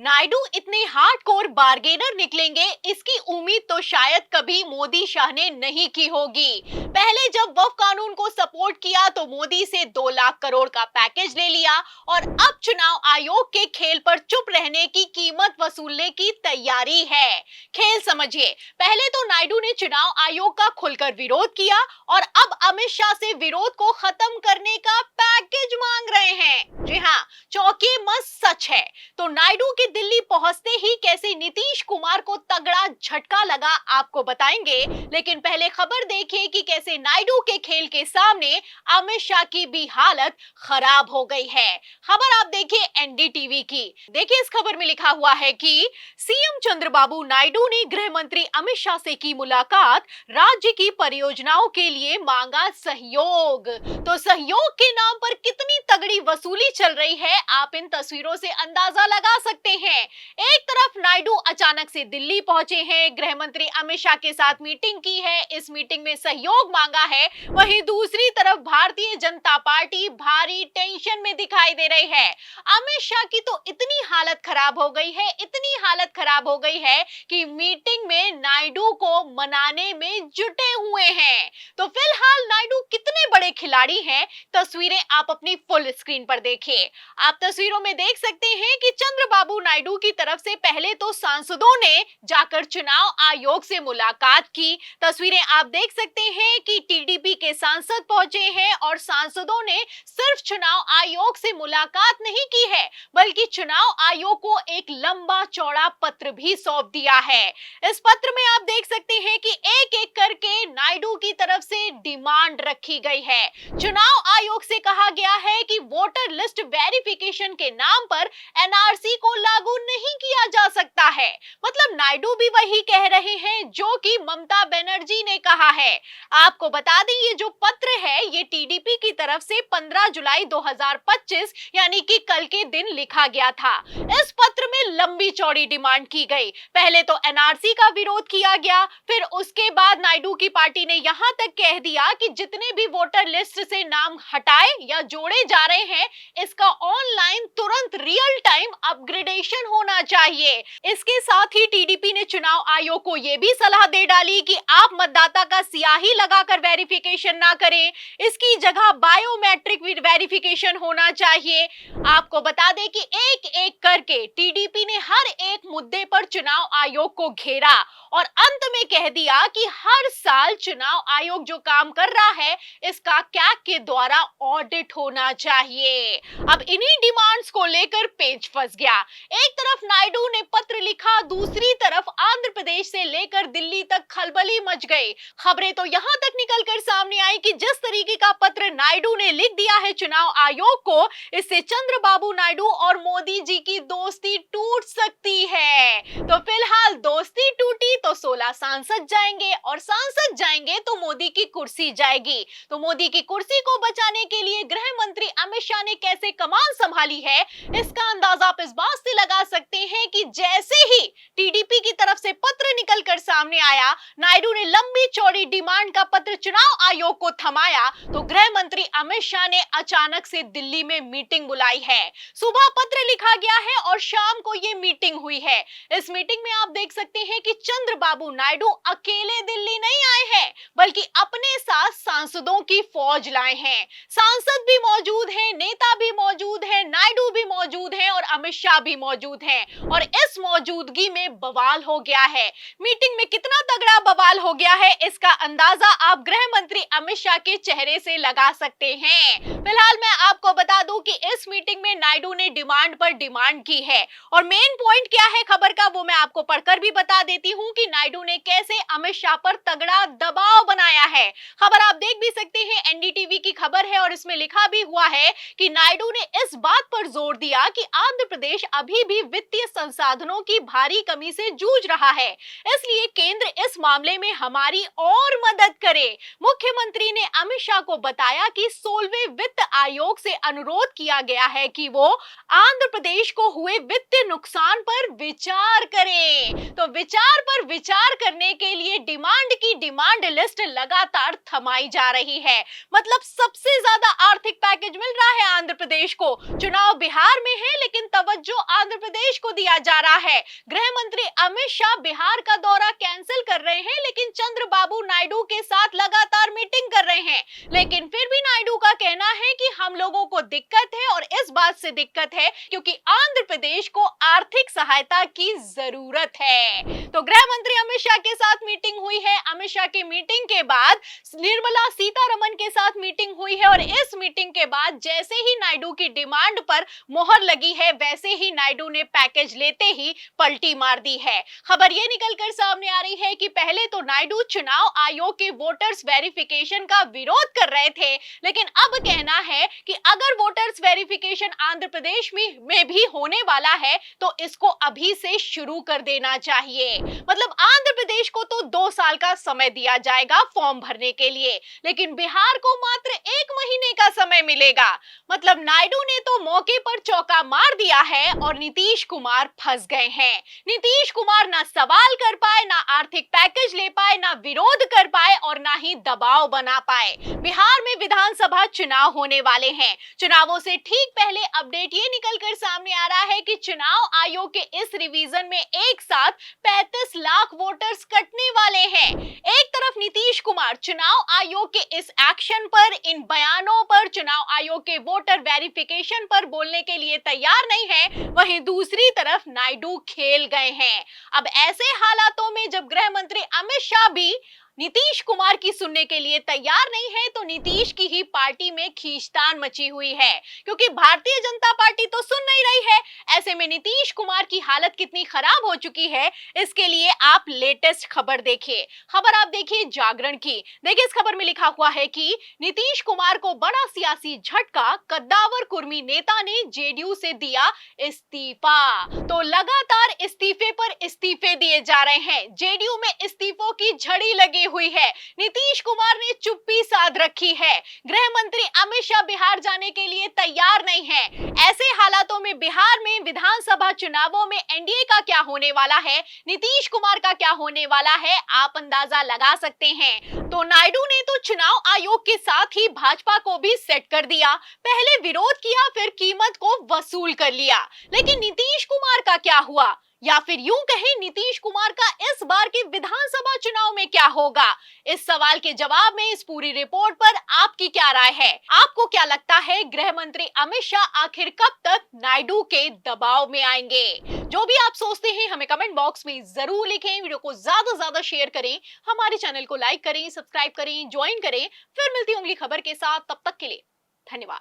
नायडू इतने hardcore bargainer निकलेंगे इसकी उम्मीद तो शायद कभी मोदी शाह ने नहीं की होगी। पहले जब वक्फ कानून को सपोर्ट किया तो मोदी से 2 लाख करोड़ का पैकेज ले लिया और अब चुनाव आयोग के खेल पर चुप रहने की कीमत वसूलने की तैयारी है। खेल समझिए, पहले तो नायडू ने चुनाव आयोग का खुलकर विरोध किया और अब अमित शाह से विरोध को खत्म करने का पैकेज मांग रहे हैं। जी हाँ, चौंकिए मत, सच है। तो नायडू के दिल्ली पहुंचते ही कैसे नीतीश कुमार को तगड़ा झटका लगा आपको बताएंगे, लेकिन पहले खबर देखिए कि कैसे नायडू के खेल के सामने अमित शाह की भी हालत खराब हो गई है। खबर आप देखिए एनडीटीवी की। देखिए, इस खबर में लिखा हुआ है कि सीएम चंद्रबाबू नायडू ने गृह मंत्री अमित शाह से की मुलाकात, राज्य की परियोजनाओं के लिए मांगा सहयोग। तो सहयोग के नाम पर कितनी तगड़ी वसूली चल रही है आप इन तस्वीरों से अंदाजा लगा सकते हैं। एक तरफ नायडू अचानक से दिल्ली पहुंचे हैं, गृह मंत्री अमित शाह के साथ मीटिंग की है, इस मीटिंग में सहयोग मांगा है। वहीं दूसरी तरफ भारतीय जनता पार्टी भारी टेंशन में दिखाई दे रही है। अमित शाह की तो इतनी हालत खराब हो गई है, इतनी हालत खराब हो गई है कि मीटिंग में नायडू को मनाने में जुटे हुए हैं। तो फिलहाल नायडू कितने बड़े खिलाड़ी हैं, तस्वीरें आप अपनी फुल स्क्रीन पर देखिए। आप तस्वीरों में देख सकते हैं कि चंद्रबाबू नायडू की तरफ से पहले तो सांसदों ने जाकर चुनाव आयोग से मुलाकात की। तस्वीरें आप देख सकते हैं कि टीडीपी के सांसद पहुंचे हैं और सांसदों ने सिर्फ चुनाव आयोग से मुलाकात नहीं की है, बल्कि चुनाव आयोग को एक लंबा चौड़ा पत्र भी सौंप दिया है। इस पत्र में आप देख सकते हैं कि एक एक करके नायडू की तरफ से डिमांड रखी गई है। चुनाव आयोग से कहा गया है कि वोटर लिस्ट वेरिफिकेशन के नाम पर एनआरसी को लागू नहीं किया जा सकता है। मतलब नायडू भी वही कह रहे हैं जो कि ममता बनर्जी ने कहा है। आपको बता दें, ये जो पत्र है ये टीडीपी की तरफ से 15 जुलाई 2025 यानी कि कल के दिन लिखा गया था। इस पत्र में लंबी चौड़ी डिमांड की गई। पहले तो एनआरसी का विरोध किया गया, फिर उसके बाद नायडू की पार्टी ने यहां तक कह दिया कि जितने भी वोटर लिस्ट से नाम हटाए या जोड़े जा रहे हैं, इसका ऑनलाइन तुरंत रियल टाइम अपग्रेडेशन होना चाहिए। इसके साथ ही टीडीपी ने चुनाव आयोग को यह भी सलाह दे डाली कि आप मतदाता का स्याही लगाकर वेरिफिकेशन ना करें, इसकी जगह बायोमेट्रिक वेरिफिकेशन होना चाहिए। आपको बता दें कि एक एक करके टीडीपी ने हर एक मुद्दे पर चुनाव आयोग को घेरा और अंत में कह दिया कि हर साल चुनाव आयोग जो काम कर रहा है इसका कैग के द्वारा ऑडिट होना चाहिए। अब इन्हीं डिमांड्स को लेकर पेच फंस गया। एक तरफ नायडू ने पत्र लिखा, दूसरी तरफ आंध्र प्रदेश से लेकर दिल्ली तक खलबली मच गई। खबरें तो यहां तक निकलकर सामने आई कि जिस तरीके का पत्र नायडू ने लिख दिया है चुनाव आयोग को, इससे चंद्रबाबू नायडू और मोदी जी की दोस्ती टूट सकती है। तो फिलहाल दोस्ती टूटी तो 16 सांसद जाएंगे और सांसद जाएंगे तो मोदी की कुर्सी जाएगी। तो मोदी की कुर्सी को बचाने के लिए गृह मंत्री अमित शाह ने कैसे कमान संभाली है, इसका अंदाजा आप इस बात से लगा सकते हैं कि जैसे ही टीडीपी की तरफ से पत्र निकलकर सामने आया, नायडू ने लंबी चौड़ी डिमांड का पत्र चुनाव आयोग को थमाया, तो गृह मंत्री अमित शाह ने अचानक से दिल्ली में मीटिंग बुलाई है। सुबह पत्र लिखा गया है और शाम को यह मीटिंग हुई है। इस मीटिंग में आप देख सकते हैं कि चंद्रबाबू नायडू अकेले दिल्ली नहीं आए हैं, बल्कि अपने साथ सांसदों की फौज लाए हैं। सांसद भी मौजूद हैं, नेता भी मौजूद हैं, नायडू भी मौजूद हैं और अमित शाह भी मौजूद हैं। और इस मौजूदगी में बवाल हो गया है। मीटिंग में कितना तगड़ा बवाल हो गया है, इसका अंदाजा आप गृह मंत्री अमित शाह के चेहरे से लगा सकते हैं। फिलहाल मैं आपको बता दूं कि इस मीटिंग में नायडू ने डिमांड पर डिमांड की है और मेन पॉइंट क्या है खबर का वो मैं आपको पढ़कर भी बता देती हूं कि नायडू ने कैसे अमित शाह पर तगड़ा दबाव बनाया है। खबर आप देख भी सकते हैं, एनडीटीवी की खबर है और इसमें लिखा भी हुआ है कि नायडू ने इस बात पर जोर दिया कि आंध्र प्रदेश अभी भी वित्तीय संसाधनों की भारी कमी से जूझ रहा है, इसलिए केंद्र इस मामले में हमारी और मदद करे। मुख्यमंत्री ने अमित शाह को बताया कि 16वें वित्त आयोग से अनुरोध किया गया है है कि वो आंध्र प्रदेश को हुए वित्तीय नुकसान पर विचार करें। तो विचार पर विचार करने के लिए डिमांड की डिमांड लिस्ट लगातार थमाई जा रही है। मतलब सबसे ज्यादा आर्थिक पैकेज मिल रहा है आंध्र प्रदेश को। चुनाव बिहार में है लेकिन तवज्जो आंध्र प्रदेश को दिया जा रहा है। गृह मंत्री अमित शाह बिहार का दौरा कैंसिल कर रहे हैं लेकिन चंद्रबाबू नायडू के साथ लगातार मीटिंग कर रहे हैं। लेकिन फिर भी नायडू का कहना है कि हम लोगों को दिक्कत है और इस बात से दिक्कत है क्योंकि आंध्र प्रदेश को आर्थिक सहायता की जरूरत है। तो गृह मंत्री अमित शाह के साथ मीटिंग हुई है। अमित शाह की मीटिंग के बाद निर्मला सीतारमण के साथ मीटिंग हुई है और इस मीटिंग के बाद जैसे ही नायडू की डिमांड पर मोहर लगी है वैसे ही नायडू ने पैकेज लेते ही पलटी मार दी है। खबर ये निकलकर सामने आ रही है कि पहले तो नायडू चुनाव आयोग के वोटर्स वेरिफिकेशन का विरोध कर रहे थे, लेकिन अब कहना है कि अगर वोटर्स वेरिफिकेशन आंध्र प्रदेश में भी होने वाला है तो इसको अभी से शुरू कर देना चाहिए। मतलब आंध्र प्रदेश को तो 2 साल का समय दिया जाएगा फॉर्म भरने के लिए, लेकिन बिहार को मात्र 1 महीने का समय मिलेगा। मतलब नायडू ने तो मौके पर चौका मार दिया है और नीतीश कुमार फंस गए हैं। नीतीश कुमार ना सवाल कर पाए, ना आर्थिक पैकेज ले पाए, ना विरोध कर पाए और ना ही दबाव बना पाए। बिहार में विधानसभा चुनाव होने वाले हैं। चुनावों से ठीक पहले अपडेट ये निकलकर सामने आ रहा है कि चुनाव आयोग के इस रिवीजन में एक साथ 35 लाख वोटर्स कटने वाले हैं। एक तरफ नीतीश कुमार चुनाव आयोग के इस एक्शन पर, इन बयानों पर, चुनाव आयोग के वोटर वेरिफिकेशन पर बोलने के लिए तैयार नहीं है, वहीं दूसरी तरफ नायडू खेल गए हैं। अब ऐसे हालातों में जब गृह मंत्री अमित शाह भी नीतीश कुमार की सुनने के लिए तैयार नहीं है तो नीतीश की ही पार्टी में खींचतान मची हुई है, क्योंकि भारतीय जनता पार्टी तो सुन नहीं रही है। ऐसे में नीतीश कुमार की हालत कितनी खराब हो चुकी है इसके लिए आप लेटेस्ट खबर देखिए। खबर आप देखिए जागरण की। देखिए इस खबर में लिखा हुआ है कि नीतीश कुमार को बड़ा सियासी झटका, कद्दावर कुर्मी नेता ने जेडीयू से दिया इस्तीफा। तो लगातार इस्तीफे पर इस्तीफे दिए जा रहे हैं। जेडीयू में इस्तीफों की झड़ी लगी हुई है। नीतीश कुमार ने चुप्पी साध रखी है। गृह मंत्री अमित शाह बिहार जाने के लिए तैयार नहीं है। ऐसे हालातों में बिहार में विधानसभा चुनावों में एनडीए का क्या होने वाला है, नीतीश कुमार का क्या होने वाला है, आप अंदाजा लगा सकते हैं। तो नायडू ने तो चुनाव आयोग के साथ ही भाजपा को भी सेट कर दिया। पहले विरोध किया, फिर कीमत को वसूल कर लिया। लेकिन नीतीश कुमार का क्या हुआ, या फिर यूं कहें नीतीश कुमार का इस बार के विधानसभा चुनाव में क्या होगा? इस सवाल के जवाब में इस पूरी रिपोर्ट पर आपकी क्या राय है? आपको क्या लगता है गृह मंत्री अमित शाह आखिर कब तक नायडू के दबाव में आएंगे? जो भी आप सोचते हैं हमें कमेंट बॉक्स में जरूर लिखें। वीडियो को ज्यादा से ज्यादा शेयर करें, हमारे चैनल को लाइक करें, सब्सक्राइब करें, ज्वाइन करें। फिर मिलती होंगी खबर के साथ, तब तक के लिए धन्यवाद।